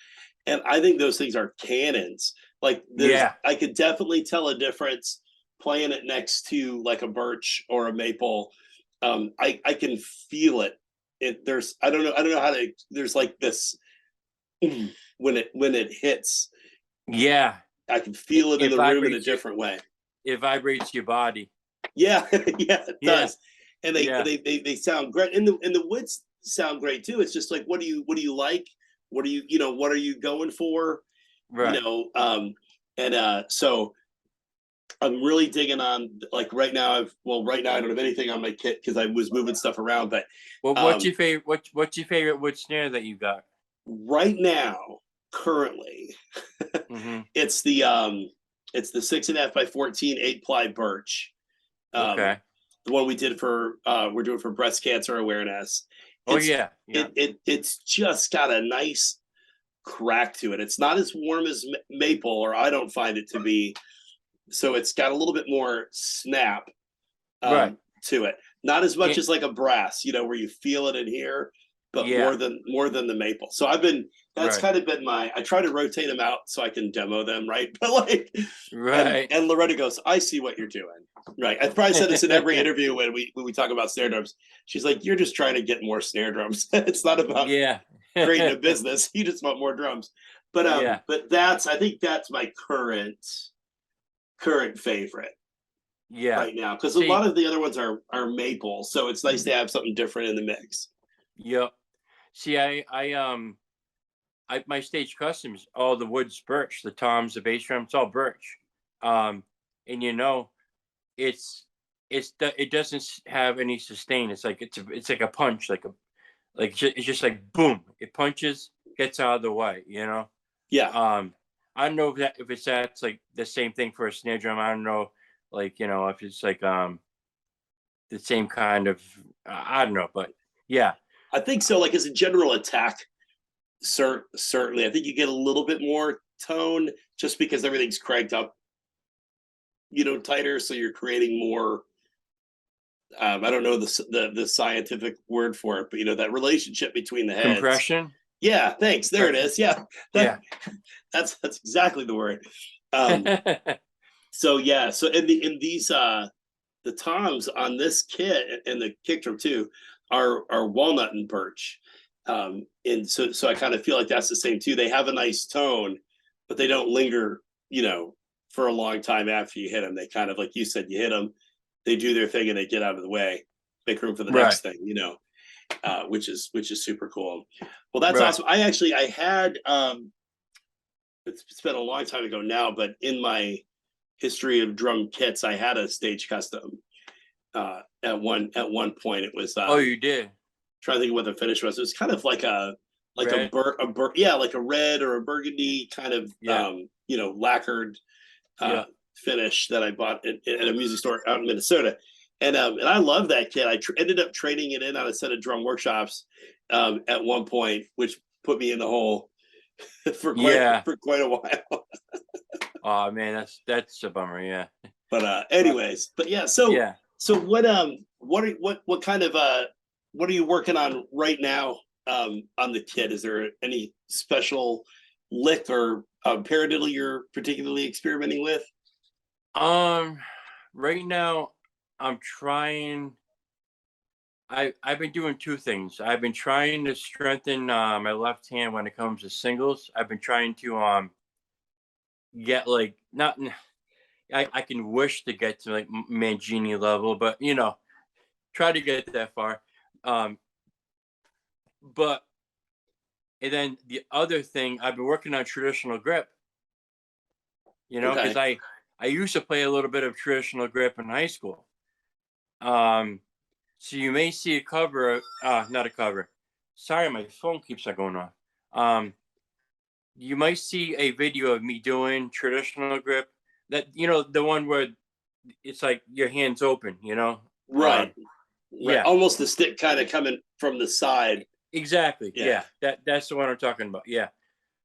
and I think those things are cannons. Like yeah, I could definitely tell a difference playing it next to like a birch or a maple. I can feel it. There's I don't know how to. There's like this when it hits. yeah. I can feel it in It the room in a vibrates you. different way. It vibrates your body. Yeah, yeah, it Yeah, does. And yeah, they sound great. And the woods sound great too. It's just like what do you like? What are you what are you going for? You right. know, and so I'm really digging on like right now I don't have anything on my kit because I was moving stuff around, but Well, what's um your favorite? What's your favorite wood snare that you got? right now, currently, Mm-hmm. it's it's the 6.5x14 8-ply birch. Um, Okay. the one we did for we're doing for breast cancer awareness. Oh It's yeah, yeah. it's just got a nice crack to it. It's not as warm as maple, or I don't find it to be. So it's got a little bit more snap Right. to it. Not as much It, as like a brass, where you feel it in here, but yeah. more than the maple. So I've been that's Right. kind of been I try to rotate them out so I can demo them, right? But like Right. and Loretta goes, I see what you're doing. Right. I probably said this in every interview when we talk about snare drums. She's like, you're just trying to get more snare drums. It's not about Yeah. creating a business. You just want more drums. Yeah. But that's I think that's my current favorite Yeah. right now because a lot See, of the other ones are maple, so it's nice to have something different in the mix. yep. See, my stage customs, all the wood's birch, the toms, the bass drum, it's all birch. Um, and it doesn't have any sustain. It's like a punch, it's just like boom. It punches, gets out of the way. You know. Yeah, Um, I don't know if that's like the same thing for a snare drum. I don't know, if it's like the same kind of. I don't know, but yeah, I think so. Like as a general attack, certainly, I think you get a little bit more tone just because everything's cranked up, tighter, so you're creating more. I don't know the scientific word for it, but that relationship between the heads. compression. Yeah, thanks. There it Compression. is. Yeah, that Yeah. that's exactly the word. Um, so yeah, so in these the toms on this kit and the kick drum too are walnut and birch. And so I kind of feel like that's the same too. They have a nice tone, but they don't linger, for a long time after you hit them. They kind of like you said, you hit them, they do their thing and they get out of the way, make room for the Right. next thing, which is super cool. Well, that's Right. awesome. I had it's been a long time ago now, but in my history of drum kits, I had a stage custom. At one point, it was Oh, you did. trying to think of what the finish was. It was kind of like Red. yeah, like a red or a burgundy kind of Yeah. lacquered uh Yeah. finish that I bought at a music store out in Minnesota. And I love that kit. I ended up trading it in on a set of drum workshops at one point, which put me in the hole Yeah. for quite a while. Oh man, that's a bummer. Yeah. But But anyways, but yeah. So yeah. what kind of what are you working on right now on the kit? Is there any special lick or paradiddle you're particularly experimenting with? Um, right now I'm trying. I've been doing two things. I've been trying to strengthen my left hand when it comes to singles. I've been trying to get like not. I can wish to get to like Mangini level, but try to get that far. Um, but and then the other thing, I've been working on traditional grip. Because Okay. I used to play a little bit of traditional grip in high school. Um, so you may see a cover, not a cover. Sorry, my phone keeps on going off. You might see a video of me doing traditional grip. That the one where it's like your hands open, you know. Right. Right. Yeah, Almost the stick kind of coming from the side. exactly. Yeah. Yeah, that's the one I'm talking about. Yeah,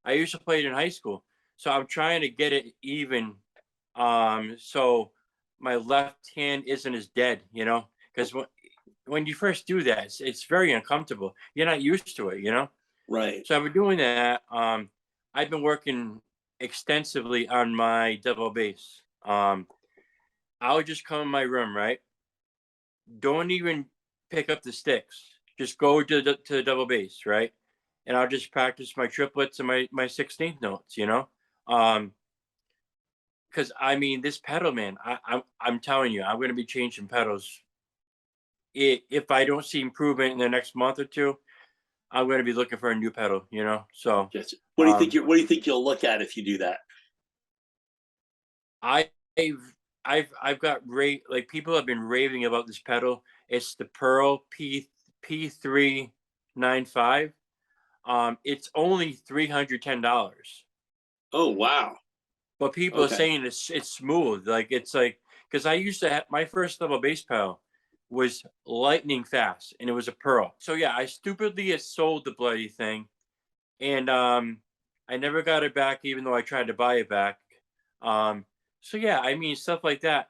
I used to play it in high school, so I'm trying to get it even, so my left hand isn't as dead, you know, because when you first do that, it's very uncomfortable. You're not used to it, you know. Right. So I've been doing that. I've been working extensively on my double bass. I'll just come in my room, right? Don't even pick up the sticks. Just go to the double bass, right? And I'll just practice my triplets and my 16th notes, you know. Because I mean, this pedal, man, I'm telling you, I'm going to be changing pedals. If I don't see improvement in the next month or two, I'm going to be looking for a new pedal, you know. So, Gotcha. um, What do you think you'll look at if you do that? I, I've got like people have been raving about this pedal. It's the Pearl P395. It's only $310, Oh, wow. but people are Okay. saying it's smooth. Like it's like because I used to have my first level bass pedal was lightning fast, and it was a Pearl. So yeah, I stupidly had sold the bloody thing, and I never got it back, even though I tried to buy it back. Um, so yeah, I mean stuff like that.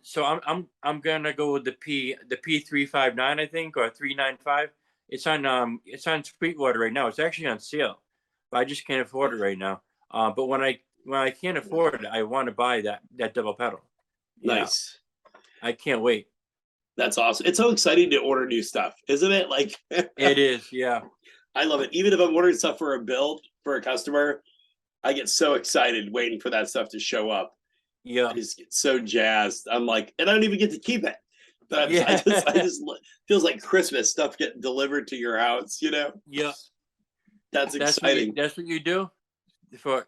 So I'm gonna go with the P359, I think, or 395. It's on Sweetwater right now. It's actually on sale, but I just can't afford it right now. But when I can't afford it, I want to buy that double pedal. Yeah, Nice. I can't wait. That's awesome. It's so exciting to order new stuff, isn't it? Like It is, yeah, I love it. Even if I'm ordering stuff for a build for a customer, I get so excited waiting for that stuff to show up. I yeah, just get so jazzed. I'm like, and I don't even get to keep it. But yeah, I just feels like Christmas stuff getting delivered to your house. You know, yeah. that's exciting. That's what you do for.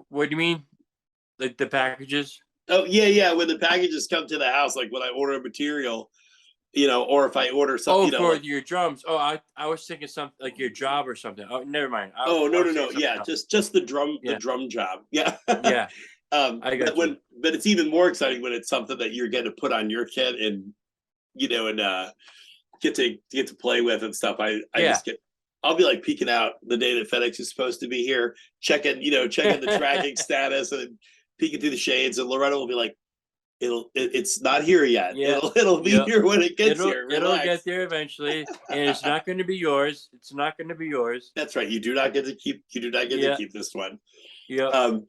What do you mean? Like the packages? Oh yeah, yeah. When the packages come to the house, like when I order material, you know, or if I order something, Oh, you know, for like your drums. Oh, I was thinking something like your job or something. Oh, never mind. oh I no, no, was no, thinking something yeah, else. just the Yeah, drum job, yeah. yeah. I But got you. but it's even more exciting when it's something that you're going to put on your kit and you know and get to play with and stuff. I Yeah. just get I'll be like peeking out the day that FedEx is supposed to be here, checking the tracking status and peeking through the shades, and Loretta will be like, it's not here yet. Yeah. It'll be Yeah. here when it gets here. It'll get Relax. there eventually, and it's not going to be yours. It's not going to be yours. That's right. You do not get to Yeah. keep this one. Yeah. Um,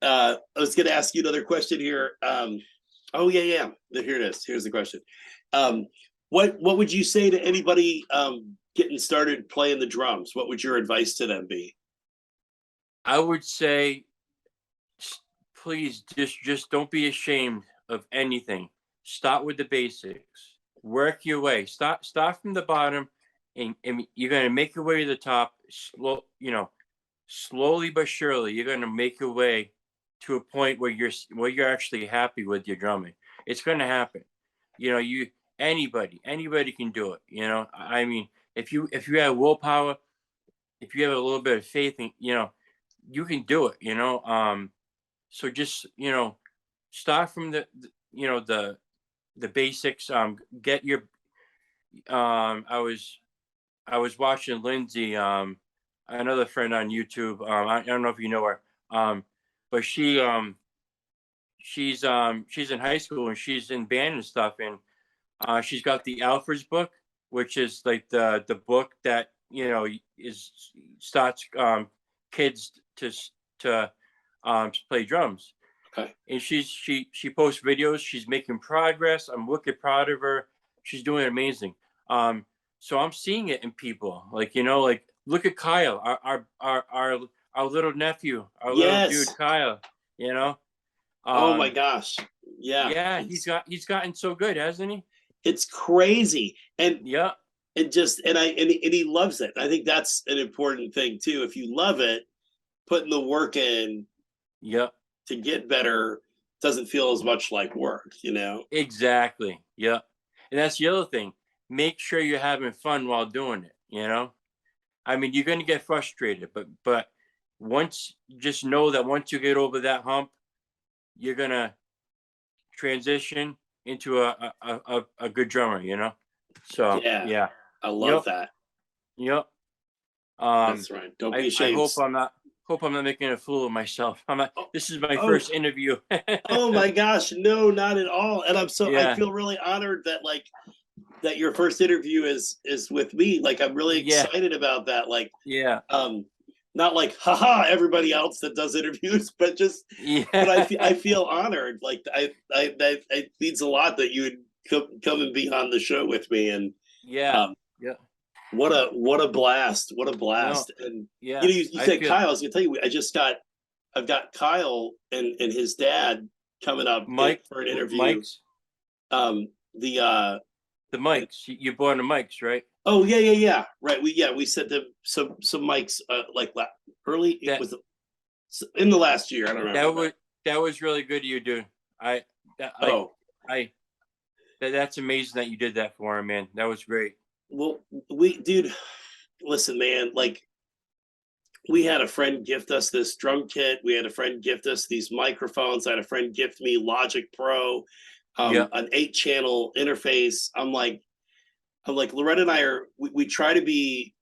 I was going to ask you another question here. Oh yeah, yeah. Here it is. Here's the question. Um, what would you say to anybody getting started playing the drums? What would your advice to them be? I would say, please just don't be ashamed of anything. Start with the basics. Work your way. Start from the bottom, and you're gonna make your way to the top. Slowly but surely, you're gonna make your way to a point where you're actually happy with your drumming. It's gonna happen. You know, anybody can do it. You know, I mean, if you have willpower, if you have a little bit of faith, in, you can do it. So just start from the basics. Get your I was watching Lindsay, another friend on YouTube. I don't know if you know her, but she's in high school and she's in band and stuff, and she's got the Alfred's book, which is like the book that is starts kids to play drums. Okay. And she posts videos. She's making progress. I'm wicked proud of her. She's doing amazing. Um, so I'm seeing it in people. Like like look at Kyle, our little nephew, our little Yes. dude Kyle. You know, Oh my um, gosh. Yeah. yeah, he's gotten so good, hasn't he? It's crazy. Yeah, And he loves it. I think that's an important thing too. If you love it, putting the work in yeah, to get better doesn't feel as much like work, you know? exactly. Yeah, and that's the other thing. Make sure you're having fun while doing it. I mean, you're going to get frustrated, but once just know that once you get over that hump, you're gonna transition into a good drummer, you know. So Yeah, yeah, I love yep, that. yep. That's right. Don't be I ashamed. hope I'm not making a fool of myself. I'm not. Oh, This is my oh, first interview. oh my gosh, no, not at all. And I Yeah, feel really honored that like that your first interview is with me. Like I'm really yeah, excited about that. Like yeah, um not like haha everybody else that does interviews, but just but I yeah, feel honored. Like I that it means a lot that you would come and be on the show with me. And yeah, um yeah. what a blast. What a No, blast. And yeah. you I said feel Kyle, I was gonna tell you I've got Kyle and his dad coming up for an interview. Mike's Um, the the mics. You bought the mics, right? oh yeah right we sent them some mics like early it That was in the last year. I don't remember, that but was that was really good of you, dude. I like oh I that's amazing that you did that for him, man. That was great. well we dude listen man, like we had a friend gift us this drum kit, we had a friend gift us these microphones, I had a friend gift me Logic Pro, Yeah, an 8 channel interface. I'm like Loretta and I are we try to be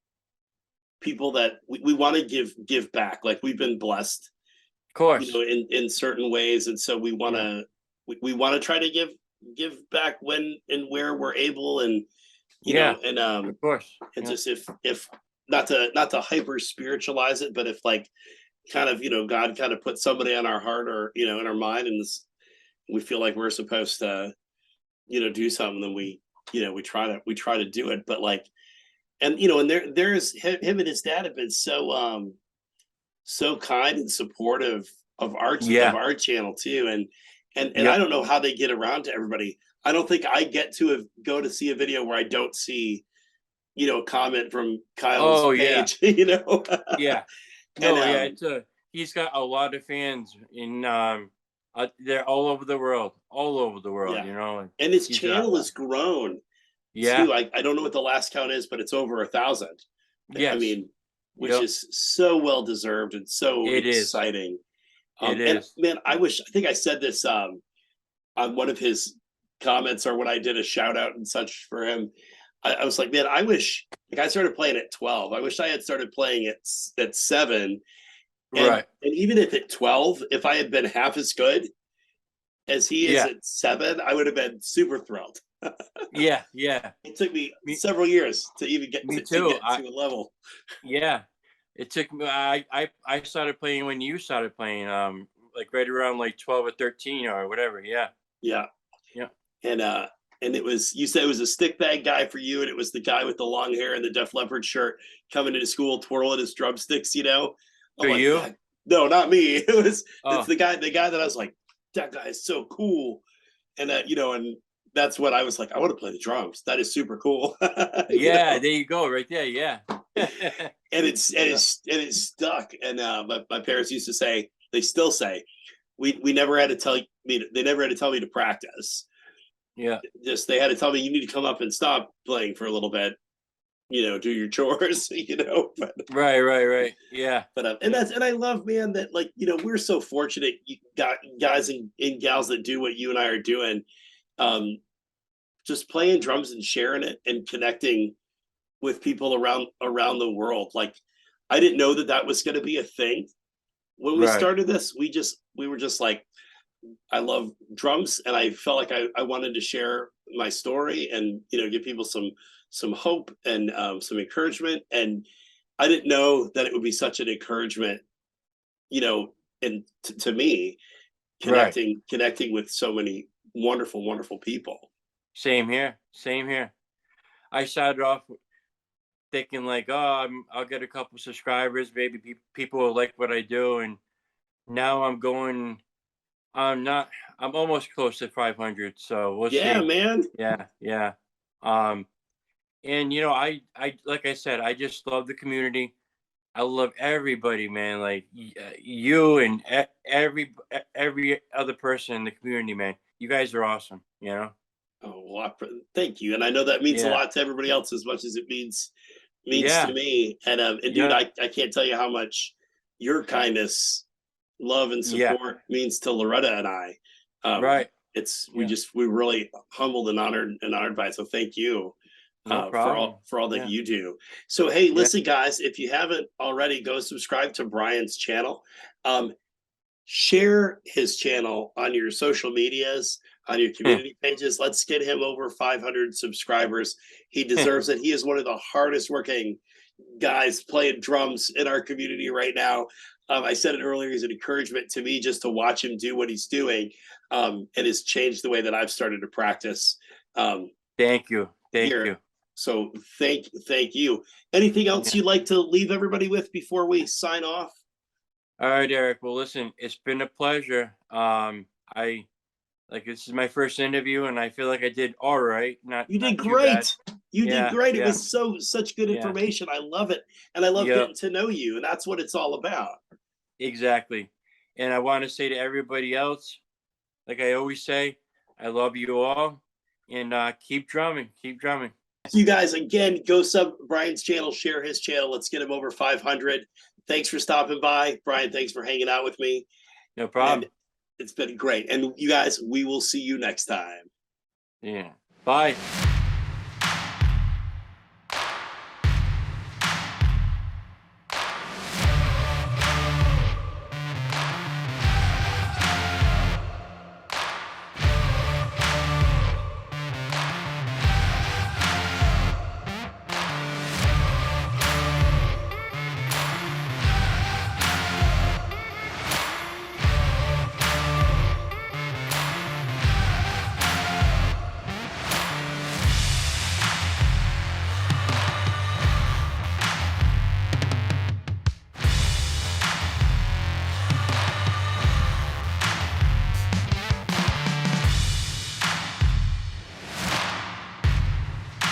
people that we want to give back. Like we've been blessed, of course. in certain ways, and so Yeah, we want to try to give back when and where we're able. And yeah, and of course. and Yeah, just if not to hyper spiritualize it, but if like kind of God kind of put somebody on our heart, or in our mind, and this we feel like we're supposed to do something, then we try to do it. But like, and there's him and his dad have been so kind and supportive of yeah, our channel too. And I yep. don't know how they get around to everybody. I don't think I get to go to see a video where I don't see a comment from Kyle's Oh yeah, page. yeah. And No, yeah. It's a he's got a lot of fans in they're all over the world, all over the world. yeah, You know, and and his he's channel has grown yeah, too. I don't know what the last count is, but it's over 1,000. I yes, mean, which yep. is so well deserved and so It is, exciting. it And is. man, I think I said this on one of his comments, or when I did a shout out and such for him. I was like, man, I wish like I started playing at 12. I wish I had started playing at 7. And Right. even if at 12, if I had been half as good as he is Yeah, at 7, I would have been super thrilled. yeah, yeah. It took me Me, several years to even get me to too. get to a level. Yeah. It took me. I started playing when you started playing. Like right around like 12 or 13 or whatever. Yeah. Yeah. Yeah. And it was, you said it was a stick bag guy for you, and it was the guy with the long hair and the Def Leppard shirt coming into school twirling his drumsticks. I'm For like, you? yeah, no, not me. It's Oh, the guy that I was like, that guy is so cool. And and that's what I was like, I want to play the drums. That is super cool. yeah. There you go. Right there. Yeah. And Yeah. it's stuck. And my parents used to say, they still say, we never had to tell me, they never had to tell me to practice. Yeah. Just they had to tell me, you need to come up and stop playing for a little bit, do your chores. Right. Right. Right. Yeah. But and Yeah. that's, and I love, man, that like we're so fortunate, you got guys and gals that do what you and I are doing, um just playing drums and sharing it and connecting with people around the world. Like I didn't know that was going to be a thing when we Right. started this. We were just like, I love drums, and I felt like I wanted to share my story and give people some hope and some encouragement. And I didn't know that it would be such an encouragement, you know, and to me, Right. connecting with so many wonderful people. Same here. Same here. I started off thinking like, oh, I'll get a couple subscribers. Maybe people will like what I do, and now I'm going. I'm not. I'm almost close to 500. So we'll Yeah, see. man. Yeah. Yeah. Um. And I like I said, I just love the community. I love everybody, man. Like you and every other person in the community, man. You guys are awesome. Oh, well, thank you, and I know that means a Yeah. lot to everybody else as much as it means to Yeah. me. And dude, Yeah. I can't tell you how much your kindness love and Yeah. support means to Loretta and I. Right. We're really humbled and honored by it. So thank you No for problem. all that Yeah. you do. So hey, Yeah. listen, guys, if you haven't already, go subscribe to Bryan's channel. Share his channel on your social medias, on your community pages. Let's get him over 500 subscribers. He deserves it. He is one of the hardest working guys playing drums in our community right now. I said it earlier, he's an encouragement to me just to watch him do what he's doing. It has changed the way that I've started to practice. Thank you. Thank Here. you. So thank you. Anything else Yeah. you'd like to leave everybody with before we sign off? All right, Eric. Well, listen, it's been a pleasure. This is my first interview, and I feel like I did all right. You did Not too bad. great. You did Yeah. great. It Yeah. was such good Yeah. information. I love it. And I love Yep. getting to know you. And that's what it's all about. Exactly. And I want to say to everybody else, like I always say, I love you all, and keep drumming. Keep drumming. So you guys, again, go sub Bryan's channel, share his channel. Let's get him over 500. Thanks for stopping by. Bryan, thanks for hanging out with me. No problem. And it's been great. And you guys, we will see you next time. Yeah. Bye.